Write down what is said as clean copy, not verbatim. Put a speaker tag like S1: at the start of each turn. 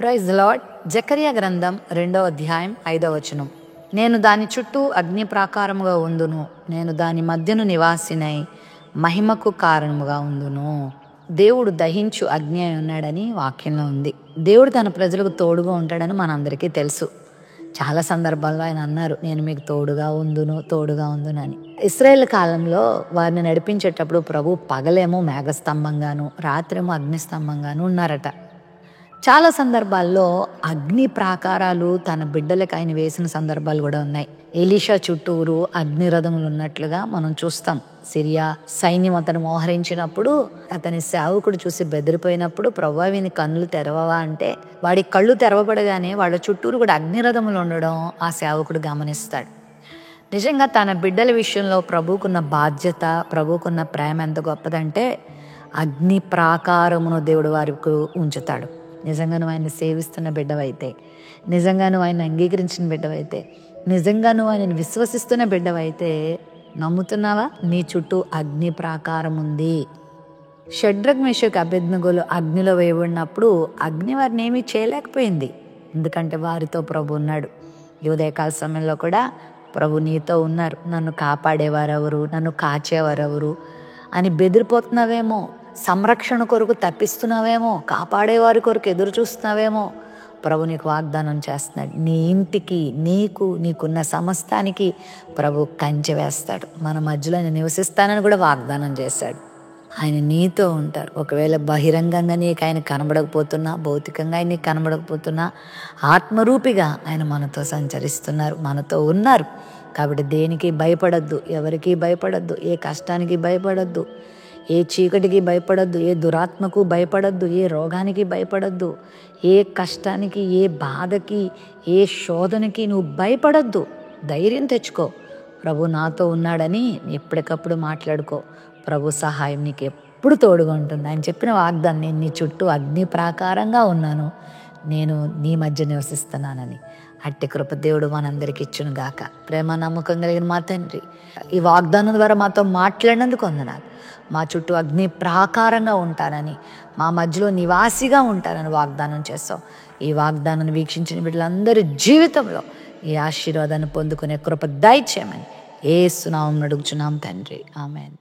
S1: Praise the lord. జకర్యా గ్రంథం 2వ అధ్యాయం 5వ వచనం. నేను దాని చుట్టూ అగ్ని ప్రాకారముగా ఉందును, నేను దాని మధ్యను నివాసినై మహిమకు కారణముగా ఉందును. దేవుడు దహించు అగ్ని అయి ఉన్నాడని వాక్యంలో ఉంది. దేవుడు తన ప్రజలకు తోడుగా ఉంటాడని మనందరికీ తెలుసు. చాలా సందర్భాల్లో ఆయన అన్నారు, నేను మీకు తోడుగా ఉందును అని. ఇశ్రాయేల్ కాలంలో వారిని నడిపించేటప్పుడు ప్రభు పగలేమో మేఘస్తంభంగాను, రాత్రేమో అగ్నిస్తంభంగాను ఉన్నారట. చాలా సందర్భాల్లో అగ్ని ప్రాకారాలు తన బిడ్డలకు ఆయన వేసిన సందర్భాలు కూడా ఉన్నాయి. ఎలీషా చుట్టూరు అగ్ని రథములు ఉన్నట్లుగా మనం చూస్తాం. సిరియా సైన్యం అతను మోహరించినప్పుడు అతని సేవకుడు చూసి బెదిరిపోయినప్పుడు, ప్రభువా వీని కన్నులు తెరవవా అంటే వాడి కళ్ళు తెరవబడగానే వాళ్ళ చుట్టూరు కూడా అగ్ని రథములు ఉండడం ఆ సేవకుడు గమనిస్తాడు. నిజంగా తన బిడ్డల విషయంలో ప్రభువుకున్న బాధ్యత, ప్రభువుకున్న ప్రేమ ఎంత గొప్పదంటే అగ్ని ప్రాకారమును దేవుడు వారికి ఉంచుతాడు. నిజంగా నువ్వు ఆయన సేవిస్తున్న బిడ్డవైతే, నిజంగా నువ్వు ఆయన అంగీకరించిన బిడ్డవైతే, నిజంగా నువ్వు ఆయనను విశ్వసిస్తున్న బిడ్డవైతే, నమ్ముతున్నావా? నీ చుట్టూ అగ్ని ప్రాకారం ఉంది. షడ్రక్ మేషక్ అబేద్నెగోలు అగ్నిలో వేయబడినప్పుడు అగ్ని వారిని ఏమీ చేయలేకపోయింది, ఎందుకంటే వారితో ప్రభు ఉన్నాడు. ఈ ఉదయకాల సమయంలో కూడా ప్రభు నీతో ఉన్నారు. నన్ను కాపాడేవారెవరు, నన్ను కాచేవారెవరు అని బెదిరిపోతున్నావేమో, సంరక్షణ కొరకు తప్పిస్తున్నావేమో, కాపాడేవారి కొరకు ఎదురు చూస్తున్నావేమో, ప్రభు నీకు వాగ్దానం చేస్తున్నాడు. నీ ఇంటికి, నీకున్న సమస్తానికి ప్రభు కంచె వేస్తాడు. మన మధ్యలో ఆయన నివసిస్తానని కూడా వాగ్దానం చేశాడు. ఆయన నీతో ఉంటారు. ఒకవేళ బహిరంగంగా నీకు ఆయన కనబడకపోతున్నా, భౌతికంగా ఆయన నీకు కనబడకపోతున్నా, ఆత్మరూపిగా ఆయన మనతో సంచరిస్తున్నారు, మనతో ఉన్నారు. కాబట్టి దేనికి భయపడద్దు, ఎవరికి భయపడద్దు, ఏ కష్టానికి భయపడద్దు, ఏ చీకటికి భయపడద్దు, ఏ దురాత్మకు భయపడద్దు, ఏ రోగానికి భయపడద్దు, ఏ కష్టానికి, ఏ బాధకి, ఏ శోధనకి నువ్వు భయపడద్దు. ధైర్యం తెచ్చుకో. ప్రభు నాతో ఉన్నాడని ఎప్పటికప్పుడు మాట్లాడుకో. ప్రభు సహాయం నీకు ఎప్పుడు తోడుగా ఉంటుంది. ఆయన చెప్పిన వాగ్దానం, నేను నీ చుట్టూ అగ్ని ప్రాకారంగా ఉన్నాను, నేను నీ మధ్య నివసిస్తున్నానని. అట్టి కృప దేవుడు మనందరికి ఇచ్చును గాక. ప్రేమ నమ్మకం కలిగిన మా తండ్రి, ఈ వాగ్దానం ద్వారా మాతో మాట్లాడినందుకు వందనాలు. మా చుట్టూ అగ్ని ప్రాకారంగా ఉంటానని, మా మధ్యలో నివాసిగా ఉంటానని వాగ్దానం చేస్తాం. ఈ వాగ్దానాన్ని వీక్షించిన బిడ్డలందరి జీవితంలో ఈ ఆశీర్వాదాన్ని పొందుకునే కృప దయచేయమని యేసు నామమున అడుగుచున్నాం తండ్రి. ఆమేన్.